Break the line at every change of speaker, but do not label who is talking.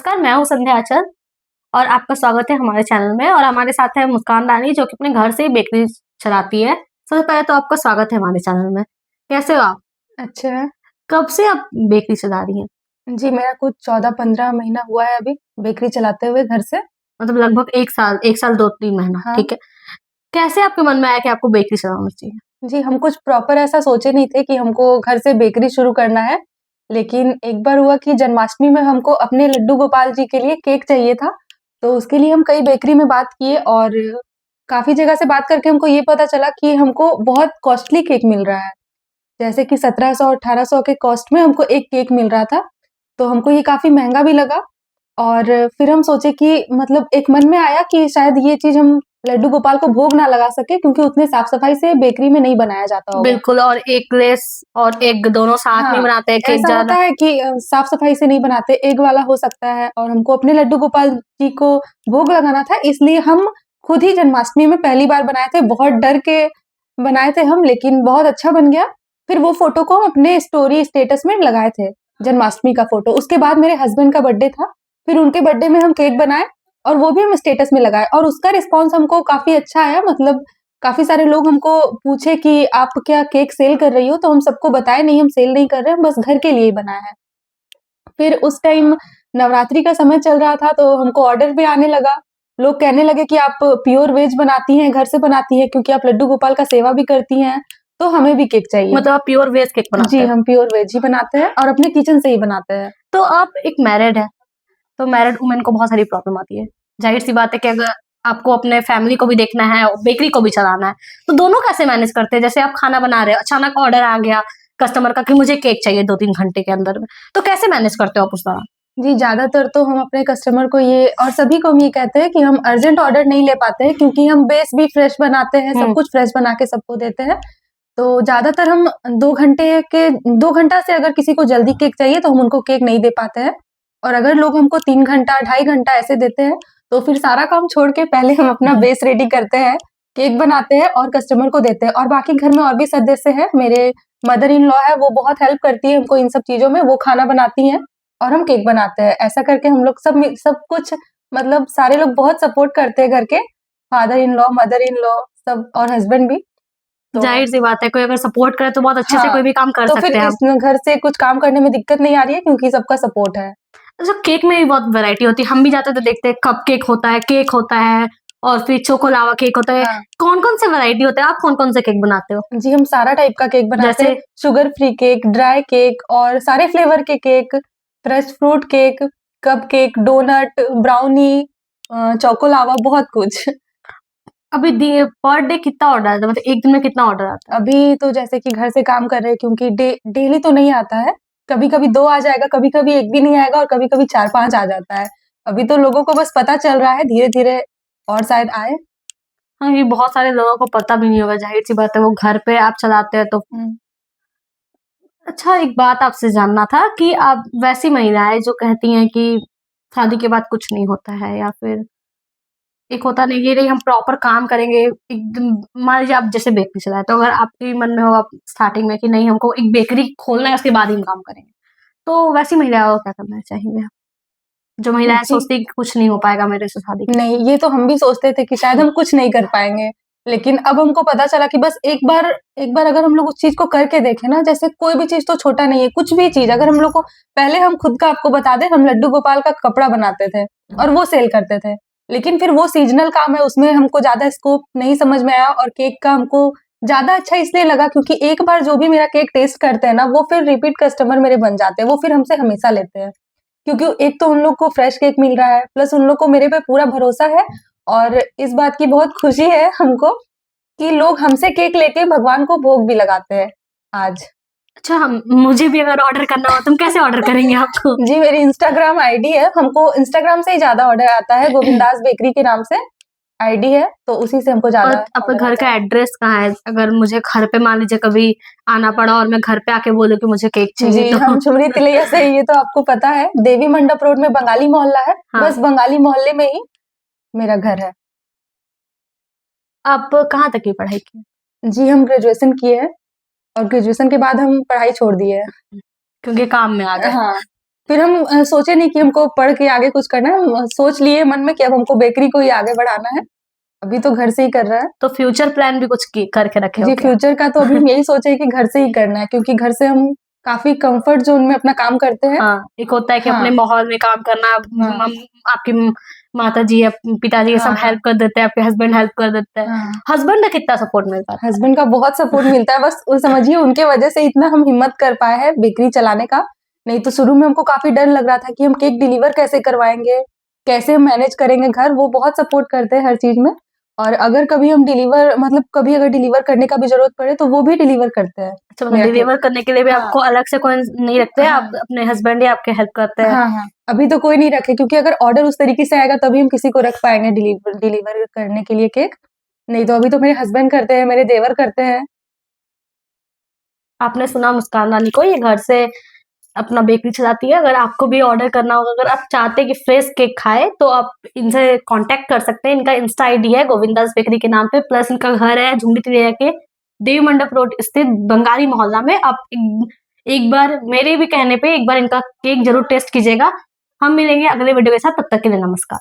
नमस्कार, मैं हूँ संध्या आचल और आपका स्वागत है हमारे चैनल में। और हमारे साथ है मुस्कान रानी जो कि अपने घर से ही बेकरी चलाती है। सबसे पहले तो आपका स्वागत है हमारे चैनल में। कैसे हो आप?
अच्छा है।
कब से आप बेकरी चला रही हैं?
जी, मेरा कुछ 14-15 महीना हुआ है अभी बेकरी चलाते हुए घर से।
मतलब लगभग 1 साल 2-3 महीना,
हाँ।
ठीक है। कैसे आपके मन में आया कि आपको बेकरी चलाना चाहिए?
जी, हम कुछ प्रॉपर ऐसा सोचे नहीं थे कि हमको घर से बेकरी शुरू करना है। लेकिन एक बार हुआ कि जन्माष्टमी में हमको अपने लड्डू गोपाल जी के लिए केक चाहिए था। तो उसके लिए हम कई बेकरी में बात किए और काफ़ी जगह से बात करके हमको ये पता चला कि हमको बहुत कॉस्टली केक मिल रहा है। जैसे कि 1700-1800 के कॉस्ट में हमको एक केक मिल रहा था। तो हमको ये काफ़ी महँगा भी लगा और फिर हम सोचे कि मतलब एक मन में आया कि शायद ये चीज़ हम लड्डू गोपाल को भोग ना लगा सके क्योंकि उतने साफ-सफाई से बेकरी में नहीं बनाया जाता होगा।
बिल्कुल, और एक लेस और एग दोनों साथ में
हाँ,
बनाते हैं केक
ऐसा
ज़्यादा।
होता है कि साफ-सफाई से नहीं बनाते, एग वाला हो सकता है और हमको अपने लड्डू गोपाल जी को भोग लगाना था, इसलिए हम खुद ही जन्माष्टमी में पहली बार बनाए थे। बहुत डर के बनाए थे हम, लेकिन बहुत अच्छा बन गया। फिर वो फ़ोटो को हम अपने स्टोरी स्टेटस में लगाए थे, जन्माष्टमी का फ़ोटो। उसके बाद मेरे हस्बैंड का बर्थडे था, फिर उनके बर्थडे में हम केक बनाए और वो भी हम स्टेटस में लगाए और उसका रिस्पॉन्स हमको काफ़ी अच्छा आया। मतलब काफ़ी सारे लोग हमको पूछे कि आप क्या केक सेल कर रही हो? तो हम सबको बताए नहीं, हम सेल नहीं कर रहे हैं, बस घर के लिए ही बनाया है। फिर उस टाइम नवरात्रि का समय चल रहा था तो हमको ऑर्डर भी आने लगा। लोग कहने लगे कि आप प्योर वेज बनाती हैं, घर से बनाती हैं क्योंकि आप लड्डू गोपाल का सेवा भी करती हैं, तो हमें भी केक चाहिए।
मतलब आप प्योर वेज केक बनाते
जी,
हैं?
हम प्योर वेज ही बनाते हैं और अपने किचन से ही बनाते हैं।
तो आप एक मैरिड है, तो मैरिड वुमेन को बहुत सारी प्रॉब्लम आती है। ज़ाहिर-सी बात है कि अगर आपको अपने फैमिली को भी देखना है और बेकरी को भी चलाना है, तो दोनों कैसे मैनेज करते हैं? जैसे आप खाना बना रहे हो, अचानक ऑर्डर आ गया कस्टमर का कि मुझे केक चाहिए 2-3 घंटे के अंदर में, तो कैसे मैनेज करते हो आप उस दौरान?
जी, ज़्यादातर तो हम अपने कस्टमर को ये और सभी को हम ये कहते हैं कि हम अर्जेंट ऑर्डर नहीं ले पाते हैं क्योंकि हम बेस भी फ्रेश बनाते हैं, सब कुछ फ्रेश बना के सबको देते हैं। तो ज़्यादातर हम 2 घंटा से अगर किसी को जल्दी केक चाहिए तो हम उनको केक नहीं दे पाते हैं। और अगर लोग हमको 3 घंटा, ढाई घंटा ऐसे देते हैं, तो फिर सारा काम छोड़ के पहले हम अपना बेस रेडी करते हैं, केक बनाते हैं और कस्टमर को देते हैं। और बाकी घर में और भी सदस्य हैं, मेरे मदर इन लॉ है, वो बहुत हेल्प करती है हमको इन सब चीज़ों में, वो खाना बनाती हैं और हम केक बनाते हैं। ऐसा करके हम लोग सब कुछ मतलब सारे लोग बहुत सपोर्ट करते हैं घर के, father in law, mother in law सब और हस्बैंड भी। तो
ज़ाहिर-सी बात है, कोई अगर सपोर्ट करे तो बहुत अच्छे से
हाँ,
कोई भी काम कर
तो फिर
सकते हैं
इस
हम।
घर से कुछ काम करने में दिक्कत नहीं आ रही है क्योंकि सबका सपोर्ट है।
अच्छा, केक में भी बहुत वैरायटी होती है। हम भी जाते हैं तो देखते हैं कप केक होता है और फिर चोको लावा केक होता है।
हाँ।
कौन-कौन से वैरायटी होते हैं? आप कौन-कौन से केक बनाते हो?
जी, हम सारा टाइप का केक बनाते हैं,
जैसे
sugar free cake, dry cake और सारे फ्लेवर के cake, fresh fruit cake, cupcake, donut, brownie choco lava बहुत कुछ।
अभी पर डे कितना ऑर्डर आता है? मतलब एक दिन में कितना ऑर्डर आता है?
अभी तो जैसे कि घर से काम कर रहे हैं क्योंकि डेली तो नहीं आता है, कभी-कभी 2 आ जाएगा, कभी-कभी 1 भी नहीं आएगा और कभी-कभी 4-5 आ जाता है। अभी तो लोगों को बस पता चल रहा है, धीरे-धीरे और शायद आए।
हाँ, ये बहुत सारे लोगों को पता भी नहीं होगा, ज़ाहिर-सी बात है, वो घर पे आप चलाते हैं तो।
हुँ।
अच्छा, एक बात आपसे जानना था कि आप वैसी महिलाएँ जो कहती हैं कि शादी के बाद कुछ नहीं होता है, या फिर एक होता नहीं, ये नहीं हम प्रॉपर काम करेंगे एकदम। मान लीजिए आप जैसे बेकरी चलाए, तो अगर आपके मन में होगा स्टार्टिंग में कि नहीं हमको एक बेकरी खोलना है उसके बाद ही हम काम करेंगे, तो वैसी महिलाओं को क्या करना चाहेंगे आप? जो महिलाएँ
जी।
सोचती हैं कि कुछ नहीं हो पाएगा मेरे से शादी के
नहीं, ये तो हम भी सोचते थे कि शायद हम कुछ नहीं कर पाएँगे। लेकिन अब हमको पता चला कि बस एक बार अगर हम लोग उस चीज़ को करके देखें ना, जैसे कोई भी चीज़ तो छोटा नहीं है, कुछ भी चीज़ अगर हम लोग को पहले हम खुद का आपको बता दें, हम लड्डू गोपाल का कपड़ा बनाते थे और वो सेल करते थे। लेकिन फिर वो सीज़नल काम है, उसमें हमको ज़्यादा स्कोप नहीं समझ में आया और केक का हमको ज़्यादा अच्छा इसलिए लगा क्योंकि एक बार जो भी मेरा केक टेस्ट करते हैं ना, वो फिर रिपीट कस्टमर मेरे बन जाते हैं, वो फिर हमसे हमेशा लेते हैं। क्योंकि एक तो उन लोग को फ्रेश केक मिल रहा है, प्लस उन लोग को मेरे पे पूरा भरोसा है और इस बात की बहुत खुशी है हमको कि लोग हमसे केक लेके भगवान को भोग भी लगाते हैं आज।
अच्छा, हम मुझे भी अगर ऑर्डर करना हो, तुम कैसे ऑर्डर करेंगे आपको?
जी, मेरी इंस्टाग्राम आईडी है, हमको इंस्टाग्राम से ही ज़्यादा ऑर्डर आता है, गोविंदास बेकरी के नाम से आईडी है, तो उसी से हमको
और
ज़्यादा
आपके
ऑर्डर
घर
आता
का
है।
एड्रेस कहाँ है? अगर मुझे घर पे मान लीजिए कभी आना पड़ा और मैं घर पे आके बोलूँ कि मुझे केक चाहिए
जी,
तो?
हम चुमरी तिलैया से ये तो आपको पता है, देवी मंडप रोड में बंगाली मोहल्ला है,
हाँ।
बस बंगाली मोहल्ले में ही मेरा घर है।
आप कहाँ तक की पढ़ाई की?
जी, हम ग्रेजुएशन किए हैं और ग्रेजुएशन के बाद हम पढ़ाई छोड़ दिए हैं।
क्योंकि काम में आ गए।
हाँ। फिर हम सोचे नहीं कि हमको पढ़ के आगे कुछ करना है, हम सोच लिए मन में कि अब हमको बेकरी को ही आगे बढ़ाना है। अभी तो घर से ही कर रहा है।
तो फ्यूचर प्लान भी कुछ करके रखे हो
जी,
क्या?
फ्यूचर का तो अभी हम यही सोचे हैं कि घर से ही करना है, क्योंकि घर से हम काफ़ी कम्फर्ट ज़ोन में अपना काम करते हैं।
हाँ, एक होता है कि
हाँ।
अपने माहौल में काम करना,
हाँ।
आपकी माताजी या पिताजी ये
हाँ,
सब
हाँ।
हेल्प कर देते हैं, आपके हस्बैंड हेल्प कर देते हैं।
हाँ।
हस्बैंड का कितना सपोर्ट मिल पाता है?
हस्बैंड का बहुत सपोर्ट मिलता है, बस वो समझिए उनके वजह से इतना हम हिम्मत कर पाए हैं बेकरी चलाने का। नहीं तो शुरू में हमको काफ़ी डर लग रहा था कि हम केक डिलीवर कैसे करवाएँगे, कैसे हम मैनेज करेंगे घर, वो बहुत सपोर्ट करते हैं हर चीज़ में। और अगर कभी हम डिलीवर मतलब कभी अगर डिलीवर करने का भी ज़रूरत पड़े, तो वो भी डिलीवर करते हैं
अच्छा, मतलब
मेरा केक।
डिलीवर करने के लिए भी
हाँ।
आपको अलग से कोई नहीं रखते हैं, आप
हाँ।
अपने हस्बैंड ही आपके हेल्प करते हैं?
हाँ, हाँ। अभी तो कोई नहीं रखे, क्योंकि अगर ऑर्डर उस तरीके से आएगा तभी हम किसी को रख पाएँगे डिलीवर करने के लिए केक। नहीं तो अभी तो मेरे हस्बैंड करते हैं, मेरे देवर करते हैं।
आपने सुना मुस्कान रानी को, ये घर से अपना बेकरी चलाती है। अगर आपको भी ऑर्डर करना होगा, अगर आप चाहते हैं कि फ्रेश केक खाएँ, तो आप इनसे कॉन्टैक्ट कर सकते हैं। इनका इंस्टा आईडी है गोविंदास बेकरी के नाम पे, प्लस इनका घर है झुमरी तिलैया के देवी मंडप रोड स्थित बंगाली मोहल्ला में। आप एक बार मेरे भी कहने पे एक बार इनका केक ज़रूर टेस्ट कीजिएगा। हम मिलेंगे अगले वीडियो के साथ, तब तक के लिए नमस्कार।